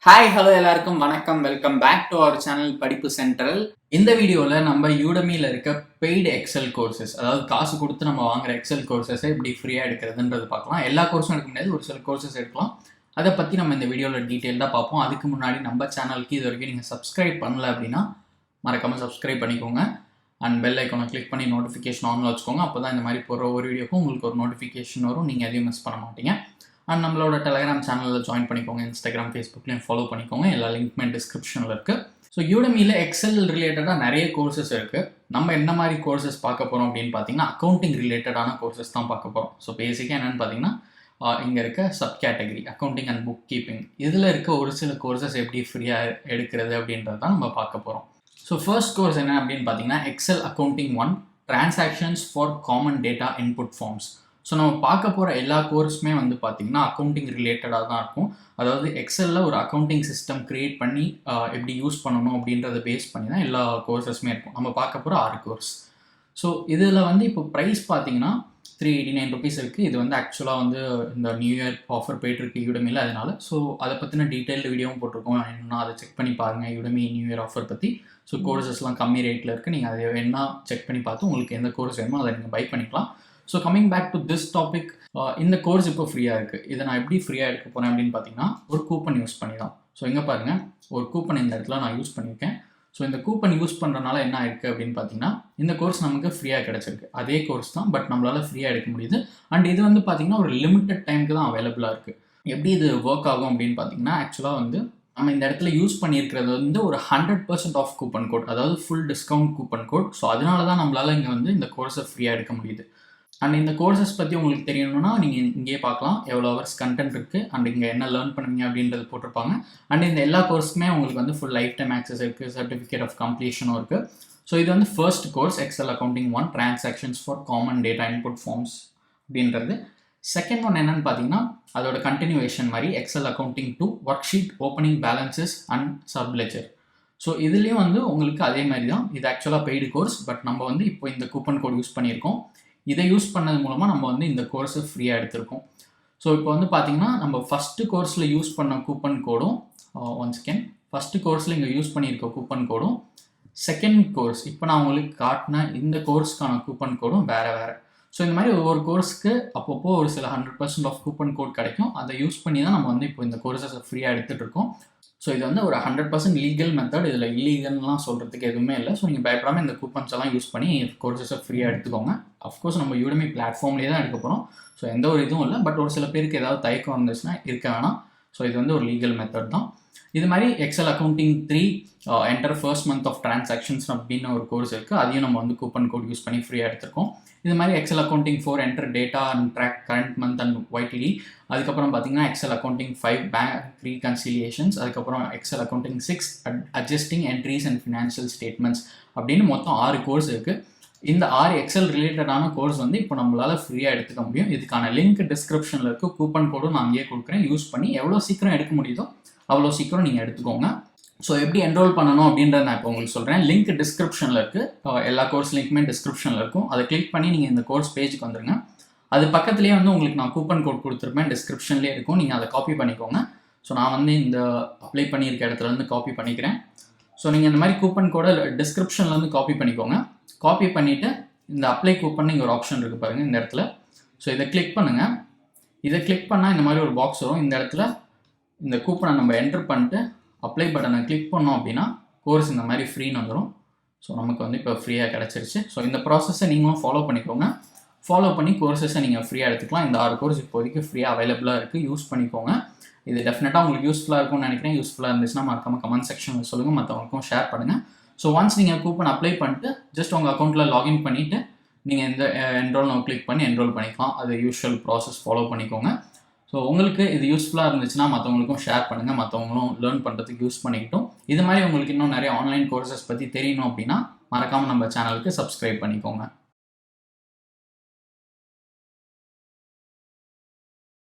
Hi hello எல்லாருக்கும் வணக்கம். Welcome back to our channel படிப்பு சென்ட்ரல். இந்த வீடியோவில் நம்ம யூடமியில் இருக்க பெய்டு எக்ஸல் கோர்சஸ், அதாவது காசு கொடுத்து நம்ம வாங்குற எக்ஸல் கோர்சஸை எப்படி ஃப்ரீயாக எடுக்கிறதுன்றது பார்க்கலாம். எல்லா கோர்ஸும் எடுக்க முடியாது, ஒரு சில கோர்சஸ் எடுக்கலாம். அதை பற்றி நம்ம இந்த வீடியோவில் டீட்டெயில்டாக பார்ப்போம். அதுக்கு முன்னாடி நம்ம சேனலுக்கு இது வரைக்கும் நீங்கள் சப்ஸ்கிரைப் பண்ணல அப்படின்னா மறக்காமல் சப்ஸ்கிரைப் பண்ணிக்கோங்க. அண்ட் பெல் ஐக்கானை கிளிக் பண்ணி நோட்டிஃபிகேஷன் ஆனில் வச்சுக்கோங்க. அப்போ தான் இந்த மாதிரி போகிற ஒரு வீடியோக்கும் உங்களுக்கு ஒரு நோட்டிஃபிகேஷன் வரும், நீங்கள் எதையும் மிஸ் பண்ண மாட்டீங்க. அண்ட் நம்மளோட டெலகிராம் சேனலில் ஜாயின் பண்ணிக்கோங்க, இன்ஸ்டாகிராம், ஃபேஸ்புக்லேயும் ஃபாலோ பண்ணிக்கோங்க. எல்லா லிங்க்மே டிஸ்கிரிப்ஷனில் இருக்குது. ஸோ யூடமியில் எக்ஸல் ரிலேட்டடாக நிறைய கோர்சஸ் இருக்குது. நம்ம என்ன மாதிரி கோர்சஸ் பார்க்க போகிறோம் அப்படின்னு பார்த்தீங்கன்னா அக்கௌண்டிங் ரிலேட்டடான கோர்சஸ் தான் பார்க்க போகிறோம். ஸோ பேசிக்காக என்னென்னு பார்த்தீங்கன்னா இங்கே இருக்க sub category accounting and book keeping, இதில் இருக்க ஒரு சில கோர்சஸ் எப்படி ஃப்ரீயாக எடுக்கிறது அப்படின்றது தான் நம்ம பார்க்க போகிறோம். ஸோ ஃபர்ஸ்ட் கோர்ஸ் என்ன அப்படின்னு பார்த்தீங்கன்னா Excel accounting 1 transactions for common data input forms. So நம்ம பார்க்க போகிற எல்லா கோர்ஸுமே வந்து பார்த்திங்கன்னா அக்கௌண்டிங் ரிலேட்டடாக தான் இருக்கும். அதாவது எக்ஸலில் ஒரு அக்கௌண்டிங் சிஸ்டம் க்ரியேட் பண்ணி எப்படி யூஸ் பண்ணணும் அப்படின்றத பேஸ் பண்ணி தான் எல்லா கோர்ஸஸுமே இருக்கும். நம்ம பார்க்க போகிற 6 கோர்ஸ். ஸோ இதில் வந்து இப்போ ப்ரைஸ் பார்த்தீங்கன்னா 389 rupees இருக்குது. இது வந்து ஆக்சுவலாக வந்து இந்த நியூ இயர் ஆஃபர் போயிட்டுருக்கு யூடமியில், அதனால. ஸோ அதை பற்றின டீட்டெயில்டு வீடியோவும் போட்டிருக்கோம், என்னன்னா அதை செக் பண்ணி பாருங்கள் யூடமி நியூ இயர் ஆஃபர் பற்றி. ஸோ கோர்சஸ்லாம் கம்மி ரேட்டில் இருக்குது, நீங்கள் அதை வேணா செக் பண்ணி பார்த்து உங்களுக்கு எந்த கோர்ஸ் வேணுமோ அதை நீங்கள் பை பண்ணிக்கலாம். So coming back to this topic, இந்த கோர்ஸ் இப்போ ஃப்ரீயாக இருக்குது. இதை நான் எப்படி ஃப்ரீயாக எடுக்க போகிறேன் அப்படின்னு பார்த்தீங்கன்னா ஒரு கூப்பன் யூஸ் பண்ணி தான். ஸோ இங்கே பாருங்கள், ஒரு கூப்பன் இந்த இடத்துல நான் யூஸ் பண்ணியிருக்கேன். ஸோ இந்த கூப்பன் யூஸ் பண்ணுறதுனால என்ன ஆயிருக்கு அப்படின்னு பார்த்தீங்கன்னா இந்த கோர்ஸ் நமக்கு ஃப்ரீயாக கிடச்சிருக்கு. அதே கோர்ஸ் தான், பட் நம்மளால் ஃப்ரீயாக எடுக்க முடியுது. அண்ட் இது வந்து பார்த்திங்கன்னா ஒரு லிமிட்டட் டைமுக்கு தான் அவைலபிளாக இருக்குது. எப்படி இது ஒர்க் ஆகும் அப்படின்னு பார்த்தீங்கன்னா ஆக்சுவலாக வந்து நம்ம இந்த இடத்துல யூஸ் பண்ணியிருக்கிறது வந்து ஒரு 100% ஆஃப் கூப்பன் கோட், அதாவது full discount coupon code. So அதனால தான் நம்மளால் இங்கே வந்து இந்த கோர்ஸை ஃப்ரீயாக எடுக்க முடியுது. அண்ட் இந்த கோர்சஸ் பற்றி உங்களுக்கு தெரியணும்னா நீங்கள் இங்கேயே பார்க்கலாம், எவ்வளோ ஹவர்ஸ் கண்டென்ட் இருக்குது அண்ட் இங்கே என்ன லேர்ன் பண்ணுவீங்க அப்படின்றது போட்டிருப்பாங்க. அண்ட் இந்த எல்லா கோர்ஸுமே உங்களுக்கு வந்து ஃபுல் லைஃப் டைம் ஆக்சஸ் இருக்குது, சர்டிஃபிகேட் ஆஃப் கம்ப்ளீஷனும் இருக்குது. ஸோ இது வந்து first course Excel accounting 1 transactions for common data input forms அப்படின்றது. செகண்ட் ஒன் என்னன்னு பார்த்தீங்கன்னா அதோட கண்டினியூவேஷன் மாதிரி Excel accounting 2 work sheet opening balances and subledger. So இதுலேயும் வந்து உங்களுக்கு அதே மாதிரி தான். இது ஆக்சுவலாக பெய்டு கோர்ஸ், பட் நம்ம வந்து இப்போ இந்த கூப்பன் கோட் யூஸ் பண்ணியிருக்கோம். இதை யூஸ் பண்ணது மூலமாக நம்ம வந்து இந்த கோர்ஸை ஃப்ரீயாக எடுத்திருக்கோம். ஸோ இப்போ வந்து பார்த்திங்கன்னா நம்ம ஃபஸ்ட்டு கோர்ஸில் யூஸ் பண்ண கூப்பன் கோடும், ஒன் செகண்ட், ஃபஸ்ட்டு கோர்ஸில் இங்கே யூஸ் பண்ணியிருக்க கூப்பன் கோடும், செகண்ட் கோர்ஸ் இப்போ நான் உங்களுக்கு காட்டின இந்த கோர்ஸ்க்கான கூப்பன் கோடும் வேறு வேறு. ஸோ இந்த மாதிரி ஒவ்வொரு கோர்ஸுக்கு அப்பப்போ ஒரு சில 100% ஆஃப் கூப்பன் கோட் கிடைக்கும். அதை யூஸ் பண்ணி தான் நம்ம வந்து இப்போ இந்த கோர்ஸஸை ஃப்ரீயாக எடுத்துகிட்டு இருக்கோம். ஸோ இது வந்து ஒரு 100% லீகல் மெத்தட், இதில் இல்லீகல்லாம் சொல்கிறதுக்கு எதுவுமே இல்லை. ஸோ நீங்கள் பயப்படாமல் இந்த கூப்பன்ஸ் எல்லாம் யூஸ் பண்ணி கோர்சஸை ஃப்ரீயாக எடுத்துக்கோங்க. அஃப்கோர்ஸ் நம்ம யூடமி பிளாட்ஃபார்ம்லேயே தான் எடுக்க போகிறோம். ஸோ எந்த ஒரு இதுவும் இல்லை, பட் ஒரு சில பேருக்கு ஏதாவது தயக்கம் வந்துச்சுன்னா இருக்க வேணாம். ஸோ இது வந்து ஒரு லீகல் மெத்தட் தான். இது மாதிரி Excel accounting 3 enter first month of transactions அப்படின்னு ஒரு கோர்ஸ் இருக்குது. அதையும் நம்ம வந்து கூப்பன் கோட் யூஸ் பண்ணி ஃப்ரீயாக எடுத்துருக்கோம். இது மாதிரி Excel accounting 4 enter data and track current month and YTD. அதுக்கப்புறம் பார்த்தீங்கன்னா எக்ஸல் அக்கௌண்டிங் 5 பேங்க் ரீகன்சிலியேஷன்ஸ். அதுக்கப்புறம் Excel accounting 6 adjusting entries and financial statements அப்படின்னு மொத்தம் 6 கோர்ஸ் இருக்குது. இந்த 6 எக்ஸல் ரிலேட்டடான கோர்ஸ் வந்து இப்போ நம்மளால் ஃப்ரீயாக எடுத்துக்க முடியும். இதுக்கான லிங்க் டிஸ்கிரிப்ஷனில் இருக்குது, கூப்பன் கோடும் நான் அங்கேயே கொடுக்குறேன். யூஸ் பண்ணி எவ்வளோ சீக்கிரம் எடுக்க முடியுதோ அவ்வளோ சீக்கிரம் நீங்கள் எடுத்துக்கோங்க. ஸோ எப்படி என்ரோல் பண்ணணும் அப்படின்றத நான் இப்போ உங்களுக்கு சொல்கிறேன். லிங்க் டிஸ்கிரிப்ஷனில் இருக்குது, எல்லா கோர்ஸ் லிங்க்குமே டிஸ்கிரிப்ஷனில் இருக்கும். அதை கிளிக் பண்ணி நீங்கள் இந்த கோர்ஸ் பேஜுக்கு வந்துடுங்க. அது பக்கத்துலேயே வந்து உங்களுக்கு நான் கூப்பன் கோட் கொடுத்துருப்பேன், டிஸ்கிரிப்ஷன்லேயே இருக்கும். நீங்கள் அதை காப்பி பண்ணிக்கோங்க. ஸோ நான் வந்து இந்த அப்ளை பண்ணியிருக்க இடத்துலேருந்து காப்பி பண்ணிக்கிறேன். ஸோ நீங்கள் இந்த மாதிரி கூப்பன் கோடை டிஸ்கிரிப்ஷன்லேருந்து காப்பி பண்ணிக்கோங்க. காப்பி பண்ணிவிட்டு இந்த அப்ளை கூப்பன் இங்கே ஒரு ஆப்ஷன் இருக்குது பாருங்கள் இந்த இடத்துல. ஸோ இதை கிளிக் பண்ணுங்கள். இதை கிளிக் பண்ணால் இந்த மாதிரி ஒரு பாக்ஸ் வரும். இந்த இடத்துல இந்த கூப்பனை நம்ம என்டர் பண்ணிட்டு அப்ளை பட்டனை கிளிக் பண்ணோம் அப்படின்னா கோர்ஸ் இந்த மாதிரி ஃப்ரீன்னு வந்துடும். ஸோ நமக்கு வந்து இப்போ ஃப்ரீயாக கிடச்சிருச்சு. ஸோ இந்த ப்ராசஸை நீங்களும் ஃபாலோ பண்ணிக்கோங்க. ஃபாலோ பண்ணி கோர்ஸஸை நீங்கள் ஃப்ரீயாக எடுத்துக்கலாம். இந்த 6 கோர்ஸ் இப்போதைக்கு ஃப்ரீயாக அவைலபிளாக இருக்குது, யூஸ் பண்ணிக்கோங்க. இது டெஃபினட்டாக உங்களுக்கு யூஸ்ஃபுல்லாக இருக்கும்னு நினைக்கிறேன். யூஸ்ஃபுல்லாக இருந்துச்சுன்னா மறக்காம கமெண்ட் செக்ஷனில் சொல்லுங்கள், மற்றவங்களுக்கும் ஷேர் பண்ணுங்கள். ஸோ ஒன்ஸ் நீங்கள் கூப்பன் அப்ளை பண்ணிட்டு ஜஸ்ட் உங்கள் அக்கௌண்ட்டில் லாகின் பண்ணிவிட்டு நீங்கள் இந்த என்ரோல் நம்ம கிளிக் பண்ணி என்ரோல் பண்ணிக்கலாம். அது யூஷுவல் ப்ராசஸ் ஃபாலோ பண்ணிக்கோங்க. ஸோ உங்களுக்கு இது யூஸ்ஃபுல்லாக இருந்துச்சுன்னா மற்றவங்களுக்கும் ஷேர் பண்ணுங்கள், மற்றவங்களும் லேர்ன் பண்ணுறதுக்கு யூஸ் பண்ணிக்கிட்டோம். இது மாதிரி உங்களுக்கு இன்னும் நிறைய ஆன்லைன் கோர்சஸ் பற்றி தெரியணும் அப்படின்னா மறக்காமல் நம்ம சேனலுக்கு சப்ஸ்கிரைப் பண்ணிக்கோங்க.